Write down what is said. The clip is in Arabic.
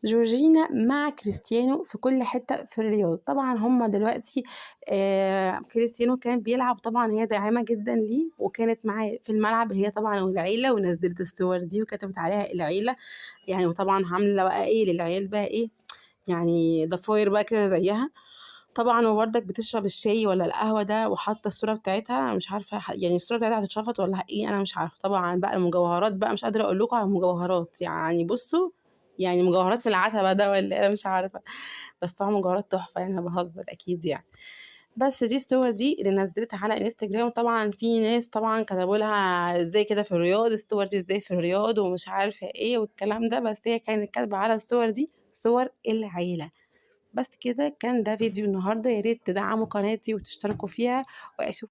جورجينا مع كريستيانو في كل حتة في الرياض. طبعا هما دلوقتي كريستيانو كان بيلعب، طبعا هي داعمة جدا ليه وكانت معاه في الملعب هي طبعا والعيلة، ونزلت الصور دي وكتبت عليها العيلة يعني. وطبعا عاملة بقى ايه للعيال بقى ايه يعني ضفاير بقى كده زيها طبعا. وبرضك بتشرب الشاي ولا القهوة ده وحاطة الصورة بتاعتها، مش عارفة يعني الصورة بتاعتها هتتشفط ولا ايه، انا مش عارفة. طبعا بقى المجوهرات بقى مش قادرة اقول لكم على المجوهرات يعني. بصوا يعني مجوهرات من العتبة ده ولا إيه؟ انا مش عارفة، بس طبعا مجوهرات تحفة يعني، انا بهزر اكيد يعني. بس دي الصور دي اللي نزلتها على انستجرام. طبعا في ناس طبعا كتبوا لها ازاي كده في الرياض، الصور دي ازاي في الرياض ومش عارفة ايه والكلام ده، بس هي كانت كاتبة على الصور دي صور العيلة. بس كده كان ده فيديو النهارده، يا ريت تدعموا قناتي وتشتركوا فيها واشوف